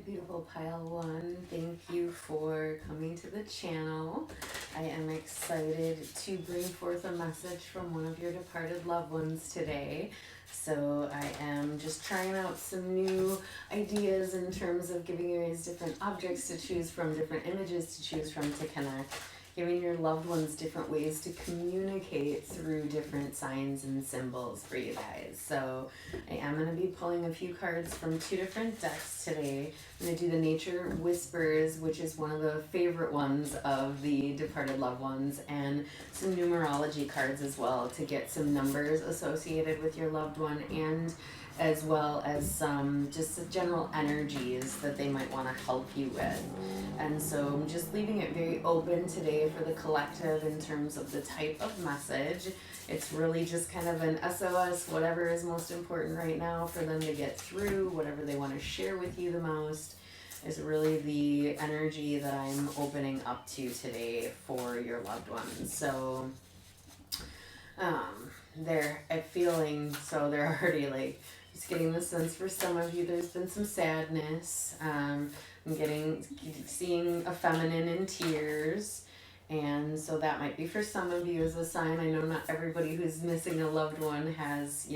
Beautiful pile one, thank you for coming to the channel. I am excited to bring forth a message from one of your departed loved ones today. So I am just trying out some new ideas in terms of giving you guys different objects to choose from, different images to choose from to connect, giving your loved ones different ways to communicate through different signs and symbols for you guys. So I am going to be pulling a few cards from two different decks today. I'm going to do the Nature Whispers, which is one of the favorite ones of the departed loved ones, and some numerology cards as well to get some numbers associated with your loved one, and as well as some just the general energies that they might want to help you with. And so I'm just leaving it very open today for the collective in terms of the type of message. It's really just kind of an SOS, whatever is most important right now for them to get through, whatever they want to share with you the most is really the energy that I'm opening up to today for your loved ones. So they're feeling, so they're already like just getting the sense for some of you there's been some sadness. I'm seeing a feminine in tears, and so that might be for some of you as a sign. I know not everybody who's missing a loved one has,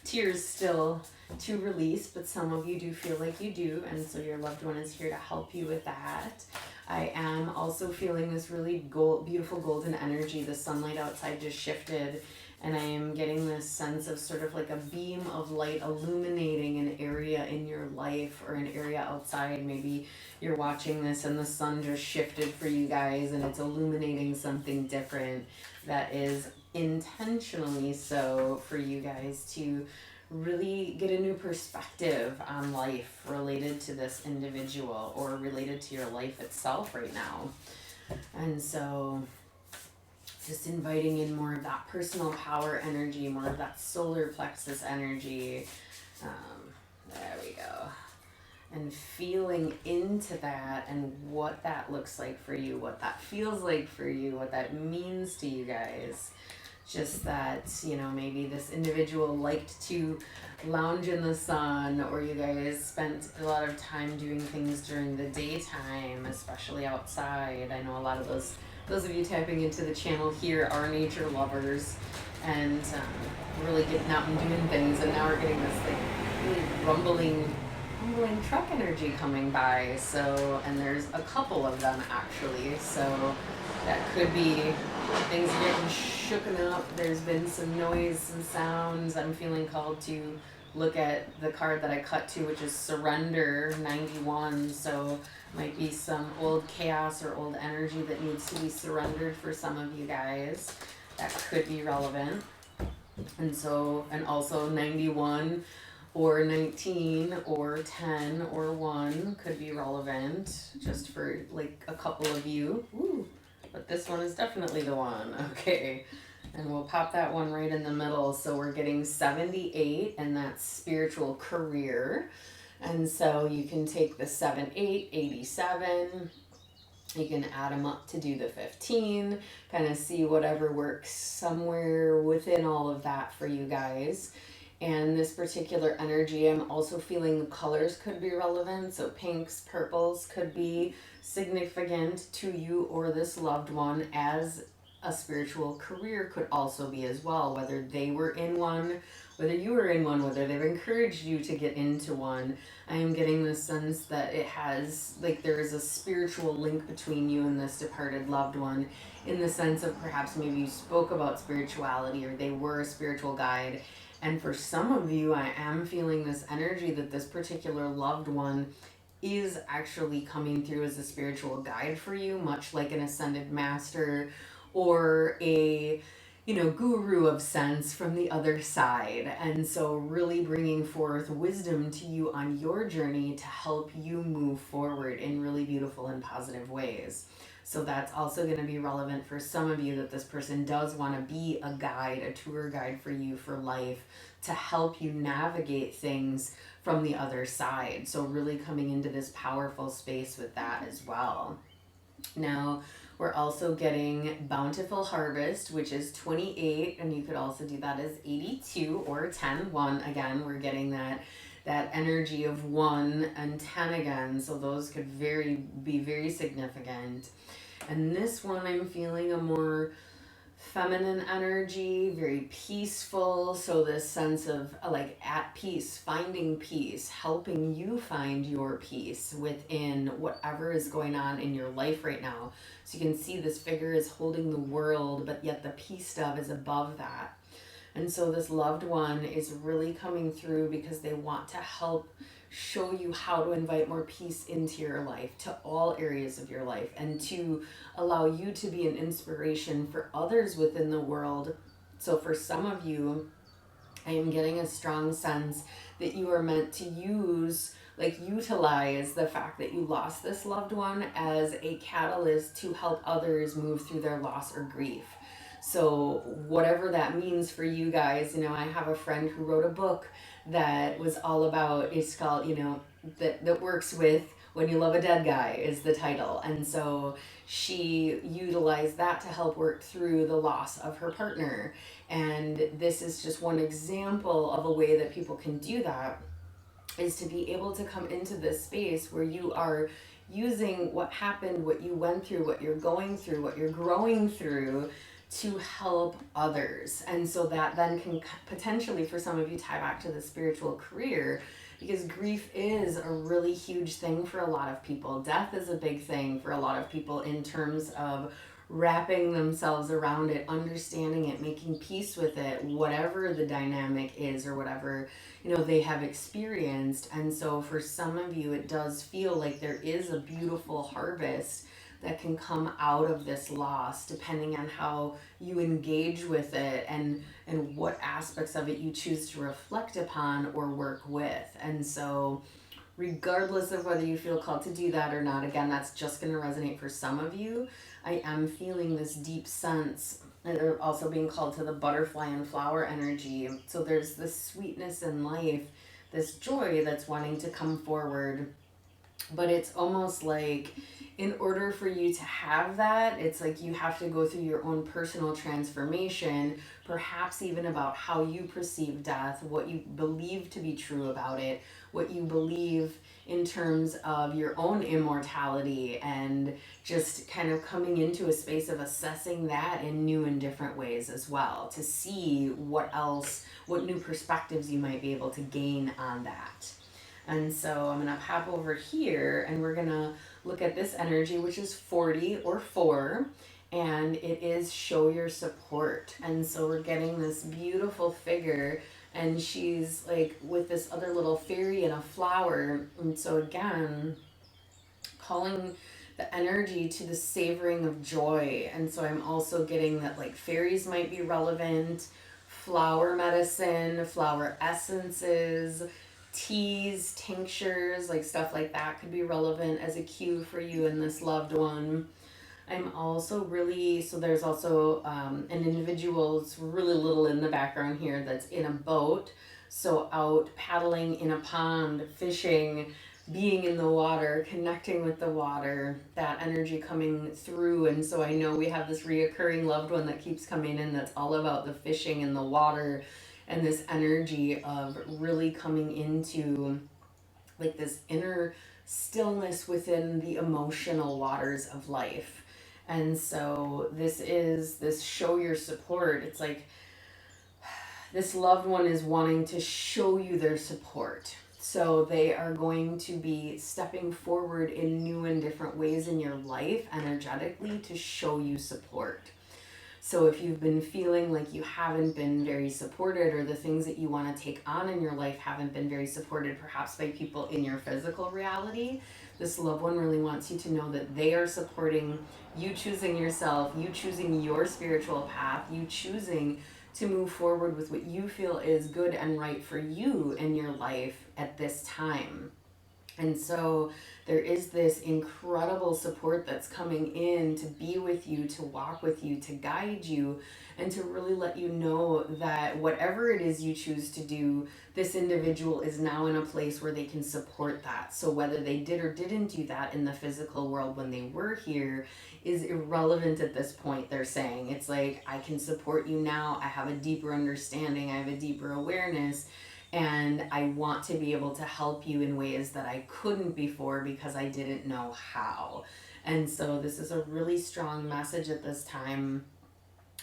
tears still to release, but some of you do feel like you do, and so your loved one is here to help you with that. I am also feeling this really beautiful golden energy. The sunlight outside just shifted, and I am getting this sense of sort of like a beam of light illuminating an area in your life or an area outside. Maybe you're watching this and the sun just shifted for you guys and it's illuminating something different that is intentionally so for you guys to really get a new perspective on life related to this individual or related to your life itself right now. And so just inviting in more of that personal power energy, more of that solar plexus energy. There we go. And feeling into that and what that looks like for you, what that feels like for you, what that means to you guys. Just that, maybe this individual liked to lounge in the sun, or you guys spent a lot of time doing things during the daytime, especially outside. I know a lot of those of you tapping into the channel here are nature lovers and really getting out and doing things, and now we're getting this like really rumbling truck energy coming by. So, and there's a couple of them actually, so that could be things are getting shooken up. There's been some noise, some sounds. I'm feeling called to look at the card that I cut to, which is Surrender 91. So might be some old chaos or old energy that needs to be surrendered for some of you guys. That could be relevant. And also 91 or 19 or 10 or 1 could be relevant just for like a couple of you. Ooh. But this one is definitely the one. Okay. And we'll pop that one right in the middle. So we're getting 78, and that's spiritual career. And so you can take the 7, 8, 87. You can add them up to do the 15. Kind of see whatever works somewhere within all of that for you guys. And this particular energy, I'm also feeling the colors could be relevant. So pinks, purples could be significant to you or this loved one, as a spiritual career could also be as well, whether they were in one, whether you were in one, whether they've encouraged you to get into one. I am getting the sense that it has, like, there is a spiritual link between you and this departed loved one, in the sense of perhaps maybe you spoke about spirituality or they were a spiritual guide. And for some of you, I am feeling this energy that this particular loved one is actually coming through as a spiritual guide for you, much like an ascended master or a guru of sense from the other side. And so really bringing forth wisdom to you on your journey to help you move forward in really beautiful and positive ways. So that's also going to be relevant for some of you, that this person does want to be a guide, a tour guide for you for life, to help you navigate things from the other side. So really coming into this powerful space with that as well. Now, we're also getting Bountiful Harvest, which is 28, and you could also do that as 82 or 10. 1, again, we're getting that that energy of 1 and 10 again. So those could be very significant. And this one, I'm feeling a more feminine energy, very peaceful. So this sense of like at peace, finding peace, helping you find your peace within whatever is going on in your life right now. So you can see this figure is holding the world, but yet the peace dove is above that. And so this loved one is really coming through because they want to help show you how to invite more peace into your life, to all areas of your life, and to allow you to be an inspiration for others within the world. So for some of you, I am getting a strong sense that you are meant to utilize the fact that you lost this loved one as a catalyst to help others move through their loss or grief. So whatever that means for you guys, I have a friend who wrote a book that was all about, it's called, that works with When You Love a Dead Guy is the title. And so she utilized that to help work through the loss of her partner. And this is just one example of a way that people can do that, is to be able to come into this space where you are using what happened, what you went through, what you're going through, what you're growing through, to help others. And so that then can potentially, for some of you, tie back to the spiritual career, because grief is a really huge thing for a lot of people. Death is a big thing for a lot of people in terms of wrapping themselves around it, understanding it, making peace with it, whatever the dynamic is or whatever they have experienced. And so for some of you, it does feel like there is a beautiful harvest that can come out of this loss, depending on how you engage with it and what aspects of it you choose to reflect upon or work with. And so regardless of whether you feel called to do that or not, again, that's just going to resonate for some of you. I am feeling this deep sense, and they're also being called to the butterfly and flower energy. So there's this sweetness in life, this joy that's wanting to come forward, but it's almost like in order for you to have that, it's like you have to go through your own personal transformation, perhaps even about how you perceive death, what you believe to be true about it, what you believe in terms of your own immortality, and just kind of coming into a space of assessing that in new and different ways as well, to see what new perspectives you might be able to gain on that. And so I'm going to pop over here and we're going to look at this energy, which is 40 or 4, and it is show your support. And so we're getting this beautiful figure, and she's like with this other little fairy and a flower. And so again, calling the energy to the savoring of joy. And so I'm also getting that like fairies might be relevant, flower medicine, flower essences, teas, tinctures, like stuff like that could be relevant as a cue for you and this loved one. I'm also so there's also an individual, it's really little in the background here, that's in a boat. So out paddling in a pond, fishing, being in the water, connecting with the water, that energy coming through. And so I know we have this reoccurring loved one that keeps coming in that's all about the fishing in the water, and this energy of really coming into like this inner stillness within the emotional waters of life. And so this show your support. It's like this loved one is wanting to show you their support. So they are going to be stepping forward in new and different ways in your life energetically to show you support. So if you've been feeling like you haven't been very supported, or the things that you want to take on in your life haven't been very supported, perhaps by people in your physical reality, this loved one really wants you to know that they are supporting you choosing yourself, you choosing your spiritual path, you choosing to move forward with what you feel is good and right for you in your life at this time. And so there is this incredible support that's coming in to be with you, to walk with you, to guide you, and to really let you know that whatever it is you choose to do, this individual is now in a place where they can support that. So whether they did or didn't do that in the physical world when they were here is irrelevant at this point, they're saying. It's like, I can support you now. I have a deeper understanding. I have a deeper awareness. And I want to be able to help you in ways that I couldn't before because I didn't know how. And so this is a really strong message at this time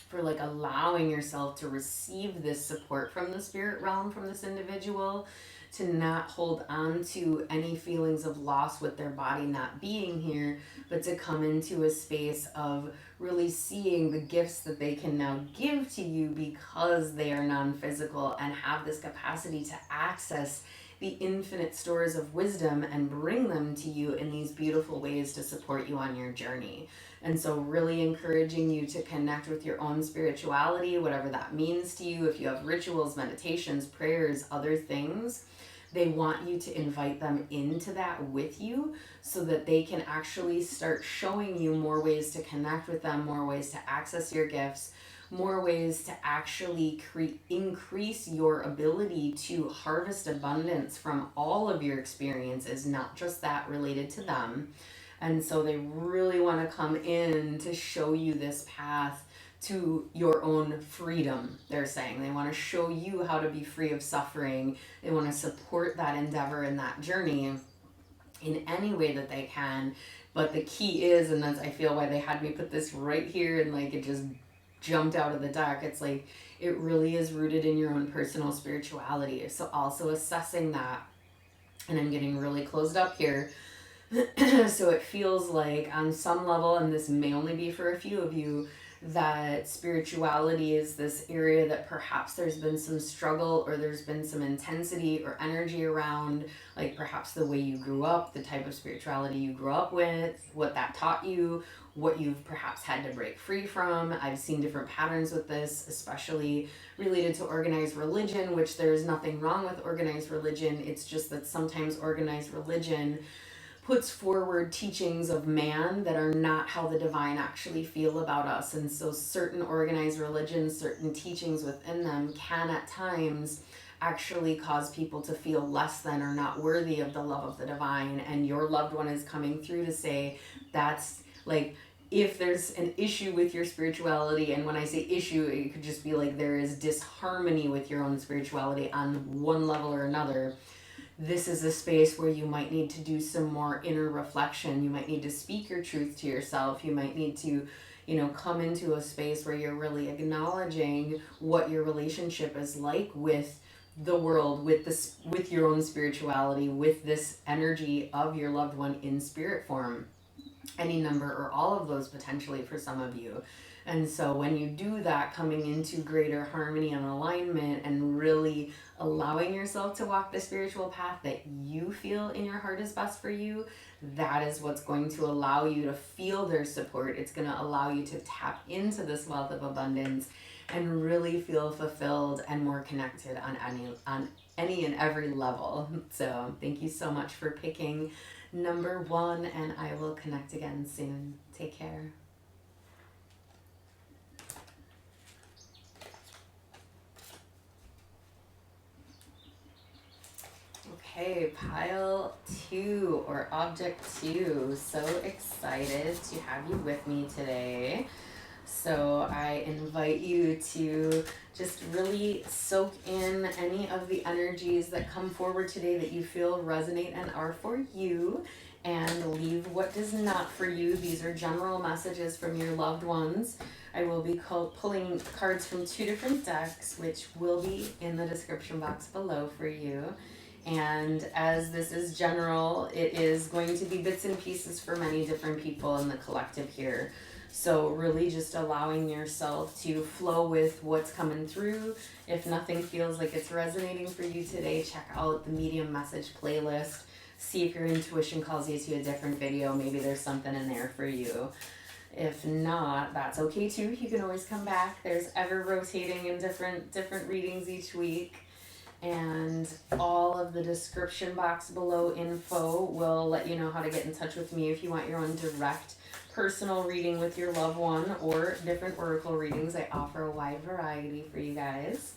for like allowing yourself to receive this support from the spirit realm, from this individual, to not hold on to any feelings of loss with their body not being here, but to come into a space of really seeing the gifts that they can now give to you because they are non-physical and have this capacity to access the infinite stores of wisdom and bring them to you in these beautiful ways to support you on your journey. And so really encouraging you to connect with your own spirituality, whatever that means to you. If you have rituals, meditations, prayers, other things, they want you to invite them into that with you so that they can actually start showing you more ways to connect with them, more ways to access your gifts, more ways to actually increase your ability to harvest abundance from all of your experiences, not just that related to them. And so they really want to come in to show you this path to your own freedom, they're saying. They want to show you how to be free of suffering. They want to support that endeavor and that journey in any way that they can. But the key is, and that's I feel why they had me put this right here and like it just jumped out of the deck. It's like it really is rooted in your own personal spirituality. So also assessing that, and I'm getting really closed up here. So it feels like on some level, and this may only be for a few of you, that spirituality is this area that perhaps there's been some struggle or there's been some intensity or energy around, like perhaps the way you grew up, the type of spirituality you grew up with, what that taught you, what you've perhaps had to break free from. I've seen different patterns with this, especially related to organized religion, which there's nothing wrong with organized religion. It's just that sometimes organized religion puts forward teachings of man that are not how the divine actually feel about us. And so certain organized religions, certain teachings within them can at times actually cause people to feel less than or not worthy of the love of the divine. And your loved one is coming through to say that's like, if there's an issue with your spirituality, and when I say issue, it could just be like there is disharmony with your own spirituality on one level or another, this is a space where you might need to do some more inner reflection. You might need to speak your truth to yourself. You might need to, come into a space where you're really acknowledging what your relationship is like with the world, with this, with your own spirituality, with this energy of your loved one in spirit form. Any number or all of those potentially for some of you. And so when you do that, coming into greater harmony and alignment and really allowing yourself to walk the spiritual path that you feel in your heart is best for you, that is what's going to allow you to feel their support. It's going to allow you to tap into this wealth of abundance and really feel fulfilled and more connected on any and every level. So thank you so much for picking number 1, and I will connect again soon. Take care. Okay, pile 2 or object 2. So excited to have you with me today. So I invite you to just really soak in any of the energies that come forward today that you feel resonate and are for you, and leave what does not for you. These are general messages from your loved ones. I will be pulling cards from 2 different decks, which will be in the description box below for you. And as this is general, it is going to be bits and pieces for many different people in the collective here. So really just allowing yourself to flow with what's coming through. If nothing feels like it's resonating for you today, check out the Medium Message playlist. See if your intuition calls you to a different video. Maybe there's something in there for you. If not, that's okay too. You can always come back. There's ever rotating in different readings each week. And all of the description box below info will let you know how to get in touch with me if you want your own direct personal reading with your loved one or different oracle readings. I offer a wide variety for you guys.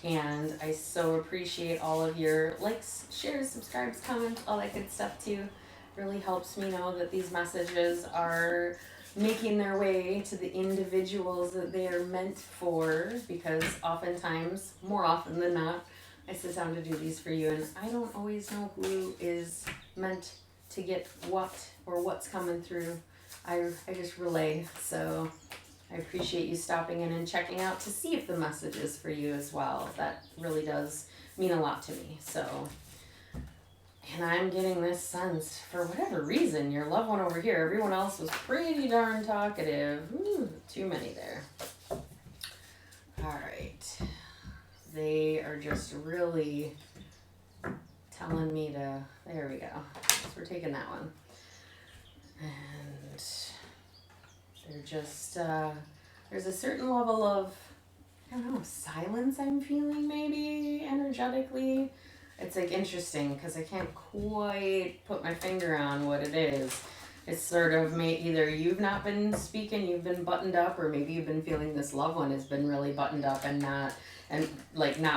And I so appreciate all of your likes, shares, subscribes, comments, all that good stuff too. Really helps me know that these messages are making their way to the individuals that they are meant for, because oftentimes, more often than not, I sit down to do these for you, and I don't always know who is meant to get what or what's coming through. I just relay. So I appreciate you stopping in and checking out to see if the message is for you as well. That really does mean a lot to me. So, and I'm getting this sense, for whatever reason, your loved one over here, everyone else was pretty darn talkative. Ooh, too many there. All right. They are just really telling me to, there we go. So we're taking that one. And they're just, there's a certain level of, I don't know, silence I'm feeling maybe energetically. It's like interesting because I can't quite put my finger on what it is. It's sort of either you've not been speaking, you've been buttoned up, or maybe you've been feeling this loved one has been really buttoned up and not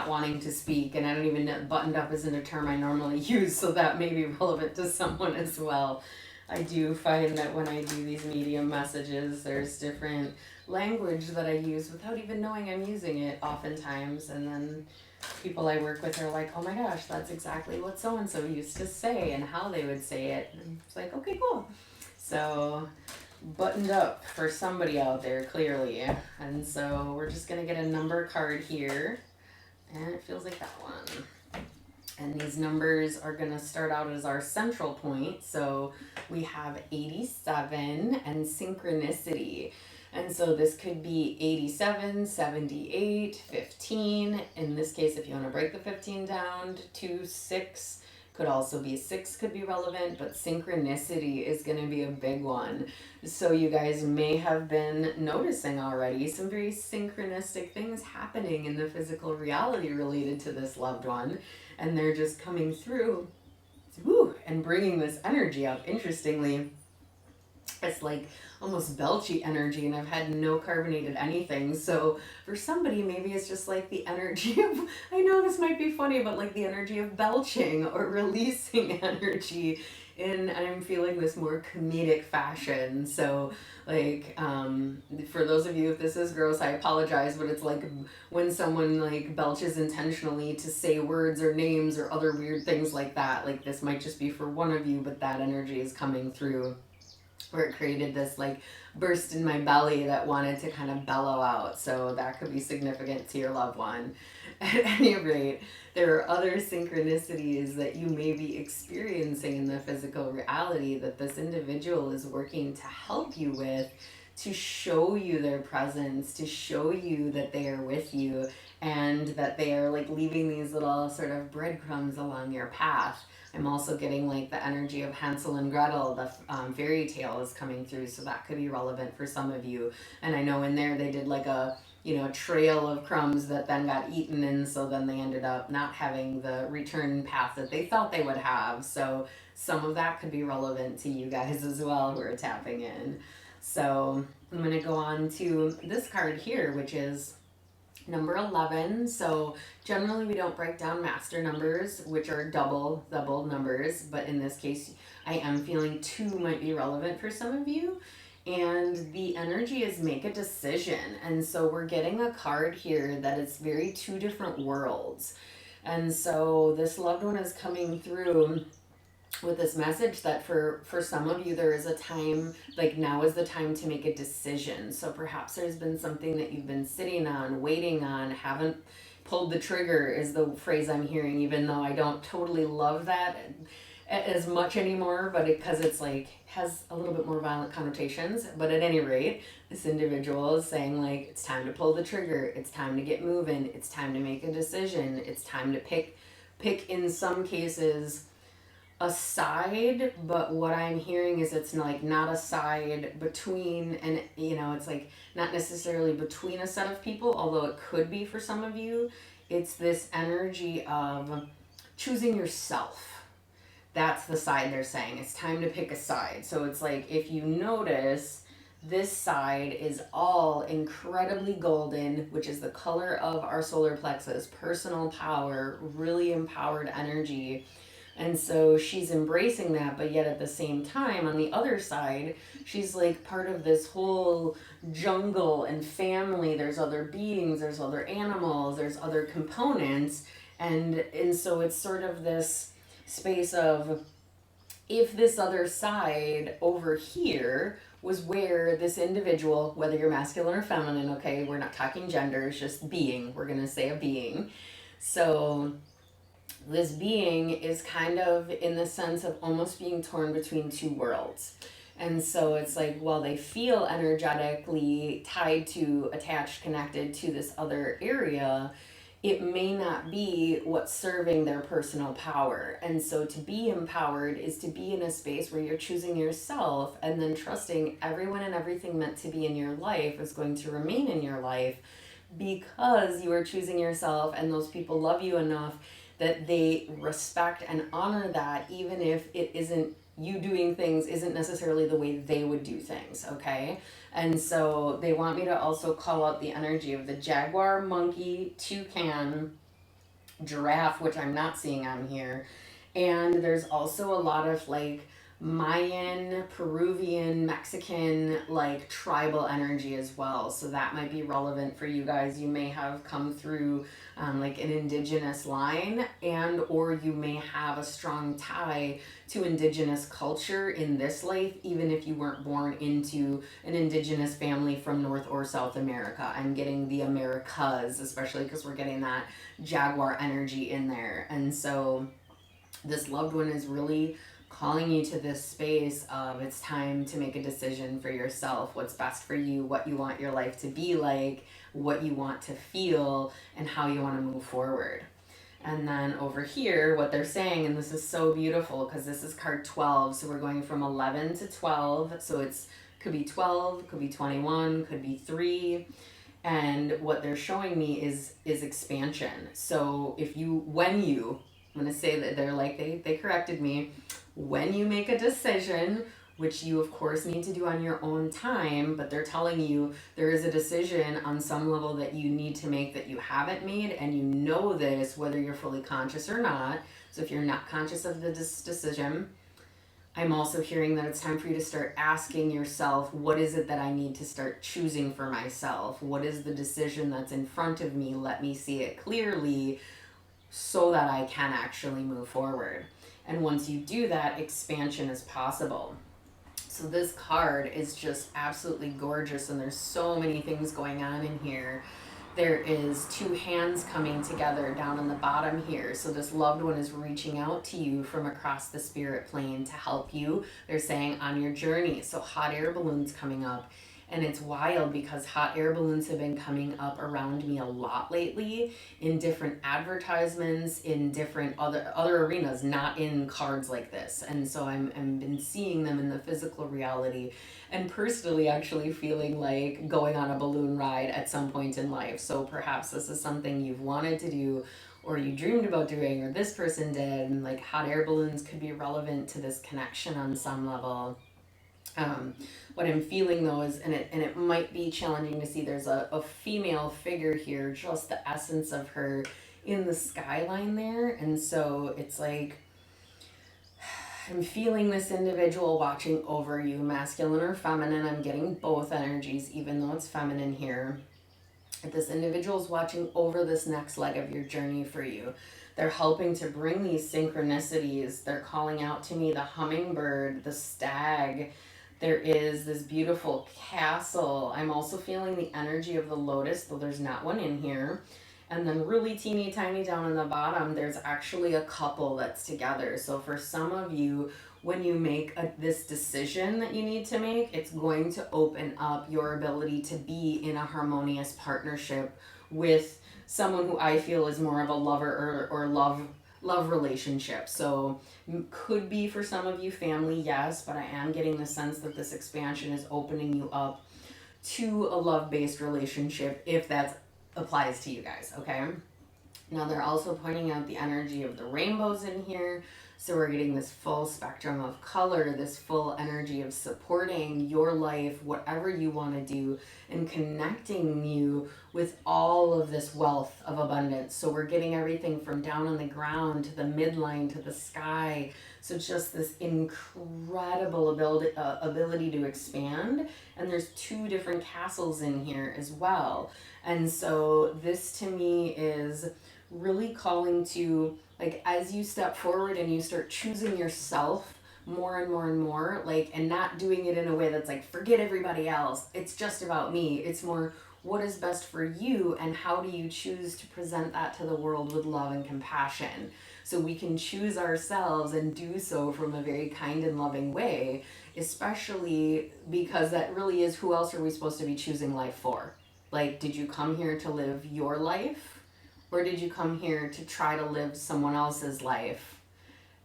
wanting to speak. And I don't even know, buttoned up isn't a term I normally use, so that may be relevant to someone as well. I do find that when I do these medium messages, there's different language that I use without even knowing I'm using it oftentimes. And then people I work with are like, oh my gosh, that's exactly what so-and-so used to say and how they would say it. And it's like, okay, cool. So buttoned up for somebody out there, clearly. And so we're just going to get a number card here. And it feels like that one. And these numbers are going to start out as our central point. So we have 87 and synchronicity. And so this could be 87, 78, 15. In this case, if you want to break the 15 down to 2, 6, could also be 6 could be relevant, but synchronicity is going to be a big one. So you guys may have been noticing already some very synchronistic things happening in the physical reality related to this loved one. And they're just coming through and bringing this energy up. Interestingly, it's like almost belchy energy, and I've had no carbonated anything. So for somebody, maybe it's just like the energy of, I know this might be funny, but like the energy of belching or releasing energy. And I'm feeling this more comedic fashion. So like, for those of you, if this is gross, I apologize, but it's like when someone like belches intentionally to say words or names or other weird things like that. Like this might just be for one of you, but that energy is coming through, where it created this like burst in my belly that wanted to kind of bellow out. So that could be significant to your loved one. At any rate, there are other synchronicities that you may be experiencing in the physical reality that this individual is working to help you with, to show you their presence, to show you that they are with you, and that they are like leaving these little sort of breadcrumbs along your path. I'm also getting like the energy of Hansel and Gretel, the fairy tale is coming through, so that could be relevant for some of you. And I know in there they did like a trail of crumbs that then got eaten, and so then they ended up not having the return path that they thought they would have. So some of that could be relevant to you guys as well who are tapping in. So I'm going to go on to this card here, which is number 11. So generally we don't break down master numbers, which are double numbers, but in this case I am feeling 2 might be relevant for some of you. And the energy is make a decision. And so we're getting a card here that is very 2 different worlds. And so this loved one is coming through with this message that for some of you, there is a time, like now is the time to make a decision. So perhaps there's been something that you've been sitting on, waiting on, haven't pulled the trigger is the phrase I'm hearing, even though I don't totally love that as much anymore, but because it's like has a little bit more violent connotations. But at any rate, this individual is saying like it's time to pull the trigger, it's time to get moving, it's time to make a decision, it's time to pick in some cases a side. But what I'm hearing is it's like not a side between, and it's like not necessarily between a set of people, although it could be for some of you. It's this energy of choosing yourself. That's the side they're saying. It's time to pick a side. So it's like, if you notice, this side is all incredibly golden, which is the color of our solar plexus, personal power, really empowered energy. And so she's embracing that, but yet at the same time, on the other side, she's like part of this whole jungle and family. There's other beings, there's other animals, there's other components. And so it's sort of this space of, if this other side over here was where this individual, whether you're masculine or feminine, okay, we're not talking gender, it's just being, we're gonna say a being. So this being is kind of in the sense of almost being torn between two worlds. And so it's like, while they feel energetically tied to, attached, connected to this other area, it may not be what's serving their personal power. And so to be empowered is to be in a space where you're choosing yourself and then trusting everyone and everything meant to be in your life is going to remain in your life, because you are choosing yourself and those people love you enough that they respect and honor that, even if it isn't, you doing things isn't necessarily the way they would do things, okay? And so they want me to also call out the energy of the jaguar, monkey, toucan, giraffe, which I'm not seeing on here. And there's also a lot of like Mayan, Peruvian, Mexican, like tribal energy as well. So that might be relevant for you guys. You may have come through like an indigenous line, and or you may have a strong tie to indigenous culture in this life, even if you weren't born into an indigenous family from North or South America. I'm getting the Americas, especially because we're getting that jaguar energy in there. And so this loved one is really calling you to this space of, it's time to make a decision for yourself, what's best for you, what you want your life to be like, what you want to feel, and how you want to move forward. And then over here, what they're saying, and this is so beautiful because this is card 12, so we're going from 11 to 12, so it's could be 12, could be 21, could be 3. And what they're showing me is expansion. So if you, when you, I'm going to say that they're like, they corrected me, when you make a decision, which you of course need to do on your own time, but they're telling you there is a decision on some level that you need to make that you haven't made, and you know this whether you're fully conscious or not. So if you're not conscious of the decision, I'm also hearing that it's time for you to start asking yourself, what is it that I need to start choosing for myself? What is the decision that's in front of me? Let me see it clearly so that I can actually move forward. And once you do that, expansion is possible. So this card is just absolutely gorgeous, and there's so many things going on in here. There is 2 hands coming together down on the bottom here. So this loved one is reaching out to you from across the spirit plane to help you. They're saying on your journey. So hot air balloons coming up. And it's wild because hot air balloons have been coming up around me a lot lately in different advertisements, in different other arenas, not in cards like this. And so I'm been seeing them in the physical reality, and personally actually feeling like going on a balloon ride at some point in life. So perhaps this is something you've wanted to do, or you dreamed about doing, or this person did, and like hot air balloons could be relevant to this connection on some level. What I'm feeling though is, and it might be challenging to see, there's a female figure here, just the essence of her in the skyline there. And so it's like, I'm feeling this individual watching over you, masculine or feminine. I'm getting both energies, even though it's feminine here. This individual's watching over this next leg of your journey for you. They're helping to bring these synchronicities. They're calling out to me the hummingbird, the stag. There is this beautiful castle. I'm also feeling the energy of the lotus, though there's not one in here. And then really teeny tiny down on the bottom, there's actually a couple that's together. So for some of you, when you make this decision that you need to make, it's going to open up your ability to be in a harmonious partnership with someone who I feel is more of a lover or love relationship. So could be for some of you family, yes, but I am getting the sense that this expansion is opening you up to a love-based relationship, if that applies to you guys, okay? Now they're also pointing out the energy of the rainbows in here. So we're getting this full spectrum of color, this full energy of supporting your life, whatever you want to do, and connecting you with all of this wealth of abundance. So we're getting everything from down on the ground to the midline to the sky. So just this incredible ability to expand. And there's 2 different castles in here as well. And so this to me is really calling to, like, as you step forward and you start choosing yourself more and more and more, like, and not doing it in a way that's like, forget everybody else, it's just about me. It's more, what is best for you, and how do you choose to present that to the world with love and compassion? So we can choose ourselves and do so from a very kind and loving way, especially because that really is, who else are we supposed to be choosing life for? Like, did you come here to live your life? Or did you come here to try to live someone else's life?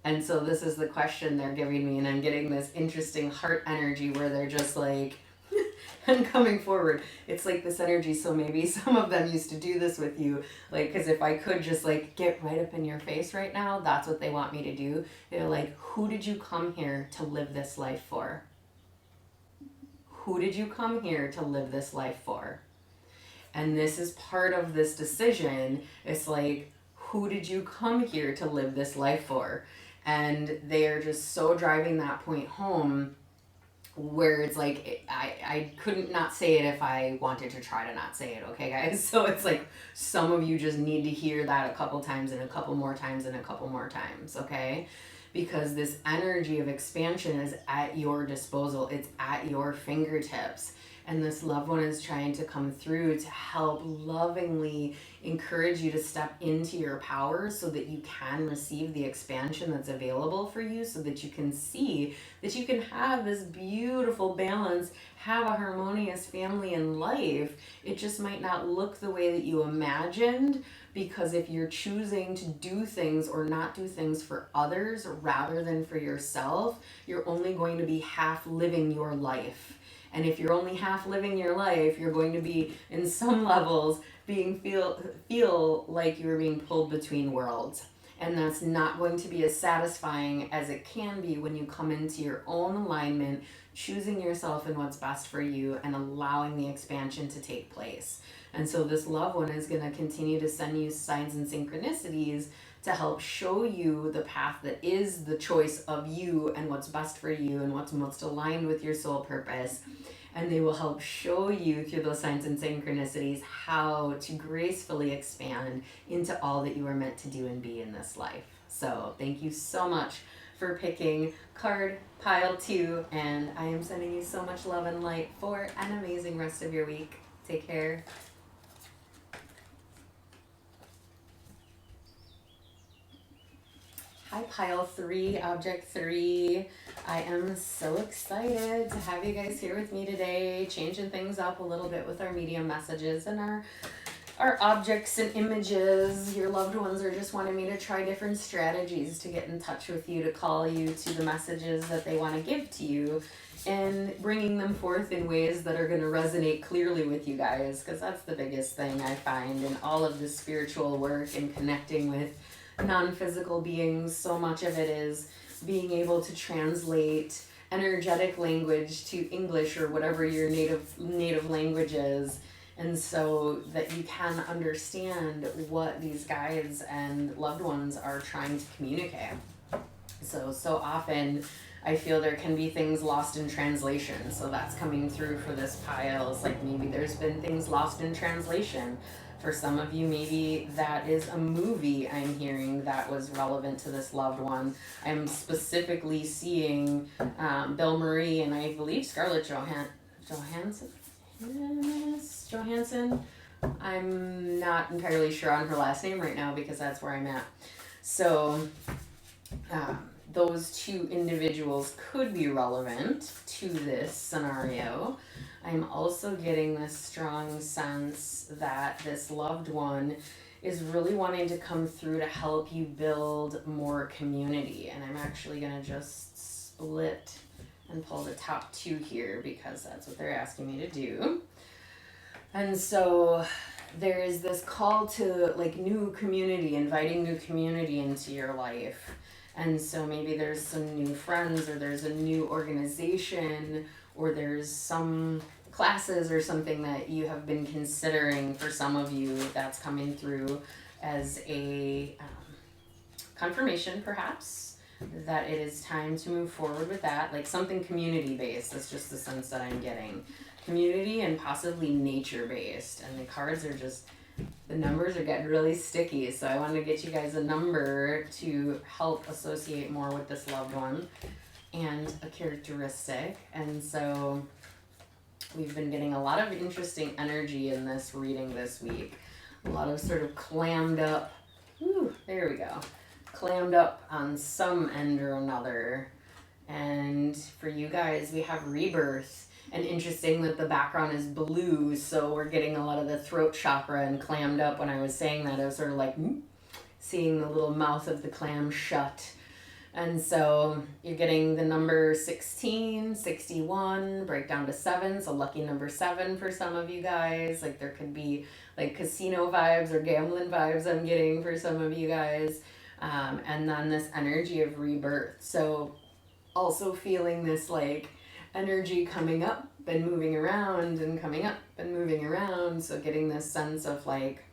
And so this is the question they're giving me, and I'm getting this interesting heart energy where they're just like, and coming forward. It's like this energy, so maybe some of them used to do this with you, like, because if I could just like get right up in your face right now, that's what they want me to do. They're like, who did you come here to live this life for? Who did you come here to live this life for? And this is part of this decision. It's like, who did you come here to live this life for? And they are just so driving that point home, where it's like, I couldn't not say it if I wanted to try to not say it, okay, guys? So it's like, some of you just need to hear that a couple times and a couple more times and a couple more times, okay? Because this energy of expansion is at your disposal. It's at your fingertips. And this loved one is trying to come through to help lovingly encourage you to step into your power, so that you can receive the expansion that's available for you, so that you can see that you can have this beautiful balance, have a harmonious family and life. It just might not look the way that you imagined, because if you're choosing to do things or not do things for others rather than for yourself, you're only going to be half living your life. And if you're only half living your life, you're going to be, in some levels, feel like you're being pulled between worlds. And that's not going to be as satisfying as it can be when you come into your own alignment, choosing yourself and what's best for you, and allowing the expansion to take place. And so this loved one is going to continue to send you signs and synchronicities to help show you the path that is the choice of you, and what's best for you, and what's most aligned with your soul purpose. And they will help show you through those signs and synchronicities how to gracefully expand into all that you are meant to do and be in this life. So thank you so much for picking card pile 2, and I am sending you so much love and light for an amazing rest of your week. Take care. Hi, pile 3, object 3. I am so excited to have you guys here with me today, changing things up a little bit with our medium messages and our objects and images. Your loved ones are just wanting me to try different strategies to get in touch with you, to call you to the messages that they want to give to you, and bringing them forth in ways that are going to resonate clearly with you guys, because that's the biggest thing I find in all of this spiritual work and connecting with non-physical beings. So much of it is being able to translate energetic language to English or whatever your native language is, and so that you can understand what these guides and loved ones are trying to communicate. So often I feel there can be things lost in translation. So that's coming through for this pile. It's like, maybe there's been things lost in translation. For some of you, maybe that is a movie I'm hearing that was relevant to this loved one. I'm specifically seeing Bill Murray and I believe Scarlett Johansson. I'm not entirely sure on her last name right now because that's where I'm at. So those two individuals could be relevant to this scenario. I'm also getting this strong sense that this loved one is really wanting to come through to help you build more community. And I'm actually going to just split and pull the top 2 here because that's what they're asking me to do. And so there is this call to like new community, inviting new community into your life. And so maybe there's some new friends, or there's a new organization, or there's some classes or something that you have been considering. For some of you, that's coming through as a confirmation, perhaps, that it is time to move forward with that, like something community based. That's just the sense that I'm getting. Community and possibly nature based. And the cards are just The numbers are getting really sticky, so I want to get you guys a number to help associate more with this loved one and a characteristic. And so we've been getting a lot of interesting energy in this reading this week. A lot of sort of clammed up, there we go, clammed up on some end or another. And for you guys, we have rebirth. And interesting that the background is blue, so we're getting a lot of the throat chakra and clammed up. When I was saying that, I was sort of like seeing the little mouth of the clam shut. And so you're getting the number 16, 61, break down to 7, so lucky number 7 for some of you guys. Like there could be like casino vibes or gambling vibes I'm getting for some of you guys. And then this energy of rebirth. So also feeling this like energy coming up and moving around and coming up and moving around. So getting this sense of like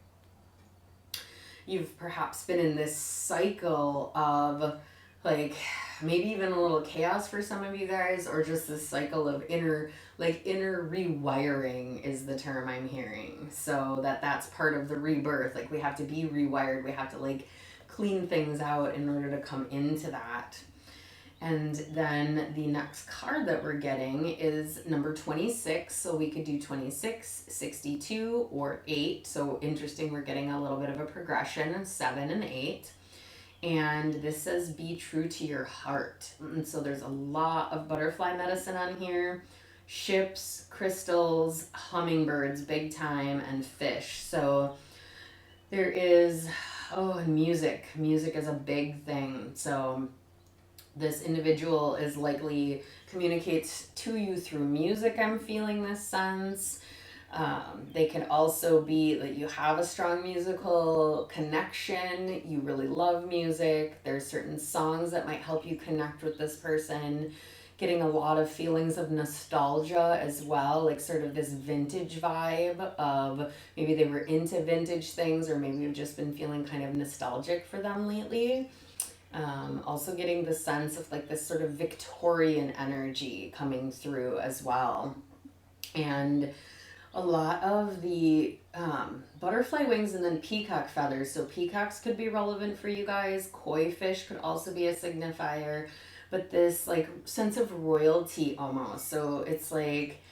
you've perhaps been in this cycle of like maybe even a little chaos for some of you guys, or just this cycle of inner rewiring is the term I'm hearing. So that's part of the rebirth. Like we have to be rewired. We have to like clean things out in order to come into that. And then the next card that we're getting is number 26. So we could do 26, 62, or 8. So interesting, we're getting a little bit of a progression of 7 and 8. And this says be true to your heart. And so there's a lot of butterfly medicine on here. Ships, crystals, hummingbirds, big time, and fish. So there is, music. Music is a big thing. So this individual is likely communicates to you through music. I'm feeling this sense. They can also be that you have a strong musical connection. You really love music. There's certain songs that might help you connect with this person. Getting a lot of feelings of nostalgia as well, like sort of this vintage vibe of maybe they were into vintage things, or maybe you've just been feeling kind of nostalgic for them lately. Also getting the sense of like this sort of Victorian energy coming through as well. And a lot of the butterfly wings and then peacock feathers. So peacocks could be relevant for you guys. Koi fish could also be a signifier. But this like sense of royalty almost. So it's like,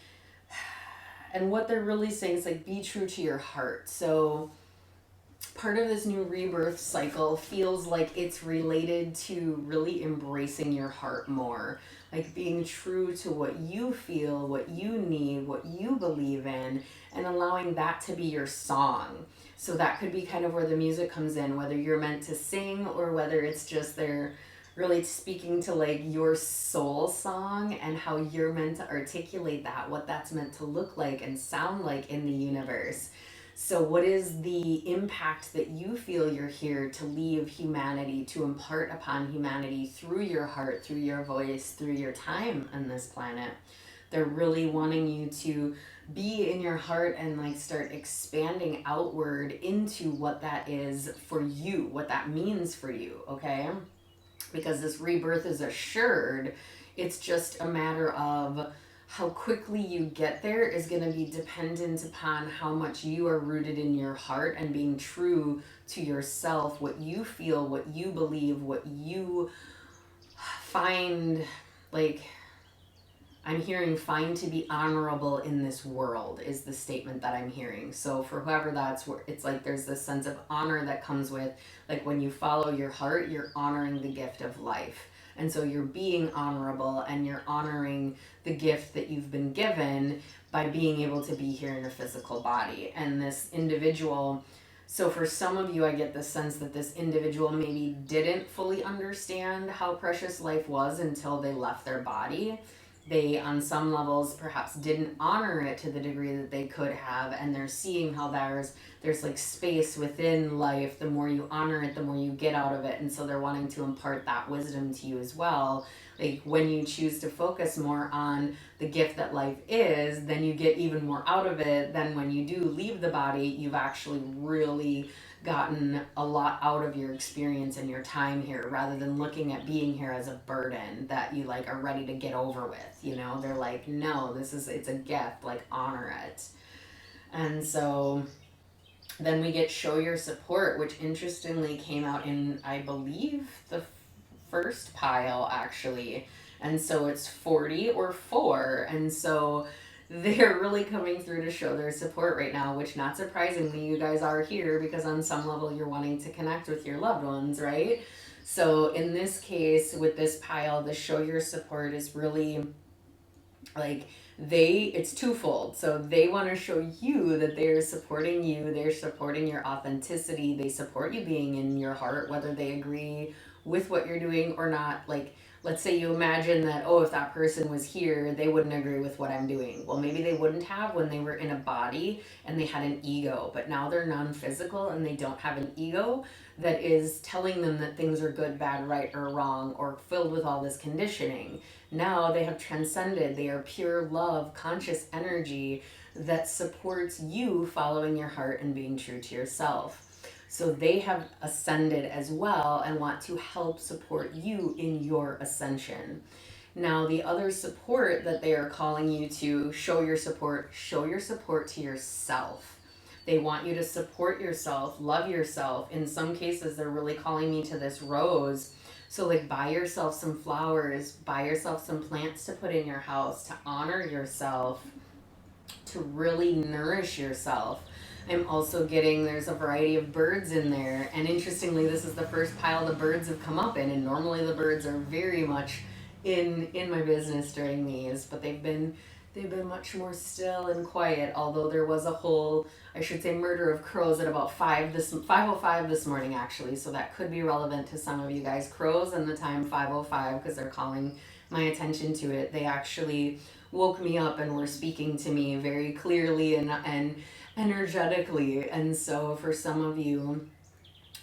and what they're really saying is like be true to your heart. So part of this new rebirth cycle feels like it's related to really embracing your heart more, like being true to what you feel, what you need, what you believe in, and allowing that to be your song. So that could be kind of where the music comes in, whether you're meant to sing or whether it's just they're really speaking to like your soul song and how you're meant to articulate that, what that's meant to look like and sound like in the universe. So what is the impact that you feel you're here to leave humanity, to impart upon humanity through your heart, through your voice, through your time on this planet? They're really wanting you to be in your heart and like start expanding outward into what that is for you, what that means for you, okay? Because this rebirth is assured. It's just a matter of how quickly you get there is going to be dependent upon how much you are rooted in your heart and being true to yourself, what you feel, what you believe, what you find like, I'm hearing find to be honorable in this world is the statement that I'm hearing. So for whoever that's where it's like there's this sense of honor that comes with like when you follow your heart, you're honoring the gift of life. And so you're being honorable and you're honoring the gift that you've been given by being able to be here in a physical body. And this individual, so for some of you, I get the sense that this individual maybe didn't fully understand how precious life was until they left their body. They, on some levels, perhaps didn't honor it to the degree that they could have, and they're seeing how there's like space within life. The more you honor it, the more you get out of it, and so they're wanting to impart that wisdom to you as well. Like when you choose to focus more on the gift that life is, then you get even more out of it. Then when you do leave the body, you've actually really gotten a lot out of your experience and your time here, rather than looking at being here as a burden that you like are ready to get over with. You know, they're like, no, it's a gift, like honor it. And so Then we get show your support, which interestingly came out in, I believe, the first pile actually. And so it's 40 or 4. And so they're really coming through to show their support right now, which not surprisingly, you guys are here because on some level you're wanting to connect with your loved ones, right? So in this case, with this pile, the show your support is really like it's twofold. So they want to show you that they're supporting you, they're supporting your authenticity, they support you being in your heart, whether they agree with what you're doing or not. Like, let's say you imagine that, oh, if that person was here, they wouldn't agree with what I'm doing. Well, maybe they wouldn't have when they were in a body and they had an ego, but now they're non-physical and they don't have an ego that is telling them that things are good, bad, right, or wrong, or filled with all this conditioning. Now they have transcended. They are pure love, conscious energy that supports you following your heart and being true to yourself. So they have ascended as well and want to help support you in your ascension. Now, the other support that they are calling you to show your support to yourself. They want you to support yourself, love yourself. In some cases, they're really calling me to this rose. So, like, buy yourself some flowers, buy yourself some plants to put in your house to honor yourself, to really nourish yourself. I'm also getting there's a variety of birds in there. And interestingly, this is the first pile the birds have come up in. And normally the birds are very much in my business during these, but they've been much more still and quiet, although there was a whole, I should say, murder of crows at about 5:05 this morning actually, so that could be relevant to some of you guys. Crows and the time 5:05 because they're calling my attention to it. They actually woke me up and were speaking to me very clearly and energetically. And so for some of you,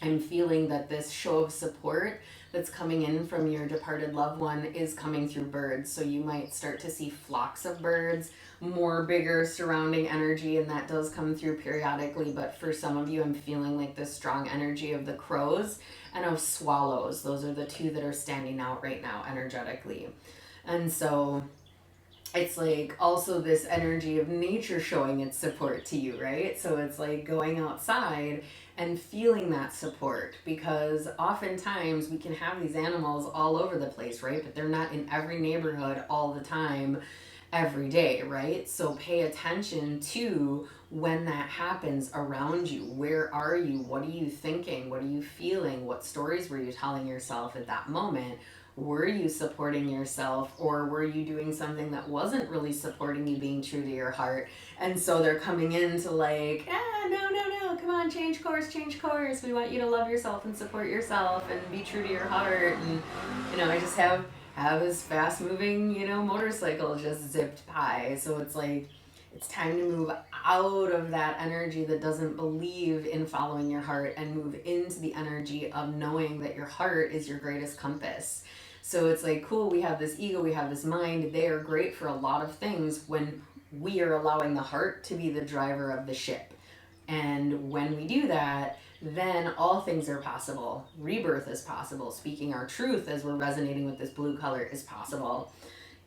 I'm feeling that this show of support that's coming in from your departed loved one is coming through birds. So you might start to see flocks of birds, more bigger surrounding energy, and that does come through periodically. But for some of you, I'm feeling like this strong energy of the crows and of swallows. Those are the two that are standing out right now energetically. And so it's like also this energy of nature showing its support to you, right? So it's like going outside and feeling that support, because oftentimes we can have these animals all over the place, right? But they're not in every neighborhood all the time every day, right? So pay attention to when that happens around you. Where are you? What are you thinking? What are you feeling? What stories were you telling yourself at that moment? Were you supporting yourself, or were you doing something that wasn't really supporting you being true to your heart? And so they're coming into like, no, come on, change course, change course. We want you to love yourself and support yourself and be true to your heart. And I just have this fast moving, motorcycle just zipped by. So it's like it's time to move out of that energy that doesn't believe in following your heart and move into the energy of knowing that your heart is your greatest compass. So it's like, cool, we have this ego, we have this mind. They are great for a lot of things when we are allowing the heart to be the driver of the ship. And when we do that, then all things are possible. Rebirth is possible. Speaking our truth as we're resonating with this blue color is possible.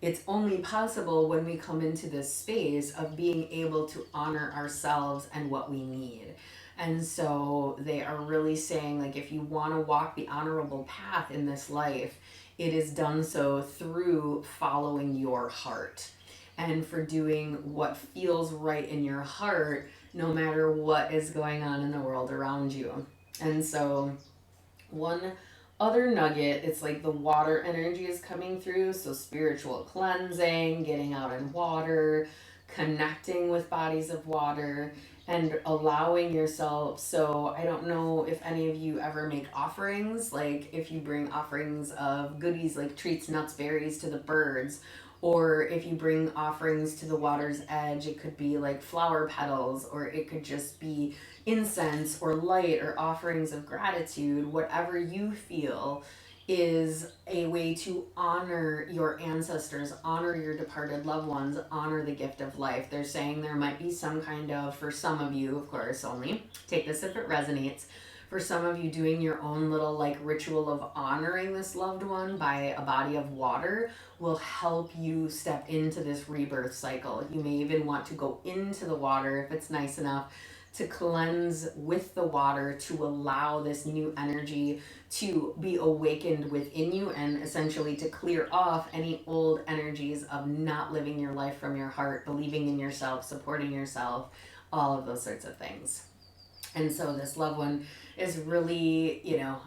It's only possible when we come into this space of being able to honor ourselves and what we need. And so they are really saying, like, if you want to walk the honorable path in this life, it is done so through following your heart and for doing what feels right in your heart, no matter what is going on in the world around you. And so one other nugget, it's like the water energy is coming through. So spiritual cleansing, getting out in water, connecting with bodies of water, and allowing yourself. So I don't know if any of you ever make offerings, like if you bring offerings of goodies like treats, nuts, berries to the birds, or if you bring offerings to the water's edge. It could be like flower petals, or it could just be incense or light or offerings of gratitude. Whatever you feel is a way to honor your ancestors, honor your departed loved ones, honor the gift of life. They're saying there might be some kind of, for some of you, of course, only take this if it resonates, for some of you, doing your own little like ritual of honoring this loved one by a body of water will help you step into this rebirth cycle. You may even want to go into the water if it's nice enough to cleanse with the water, to allow this new energy to be awakened within you, and essentially to clear off any old energies of not living your life from your heart, believing in yourself, supporting yourself, all of those sorts of things. And so this loved one is really,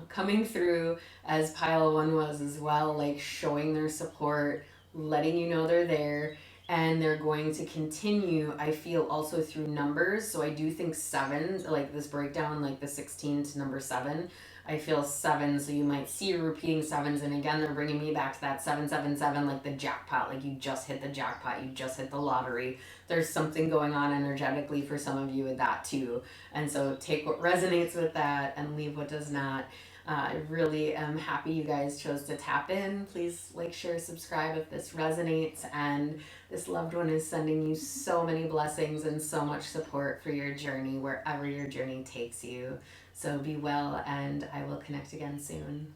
coming through as pile one was as well, like showing their support, letting you know they're there. And they're going to continue, I feel, also through numbers. So I do think seven, like this breakdown, like the 16 to number seven, I feel seven. So you might see repeating sevens. And again, they're bringing me back to that 777, like the jackpot, like you just hit the jackpot, you just hit the lottery. There's something going on energetically for some of you with that too. And so take what resonates with that and leave what does not. I really am happy you guys chose to tap in. Please like, share, subscribe if this resonates. And this loved one is sending you so many blessings and so much support for your journey, wherever your journey takes you. So be well, and I will connect again soon.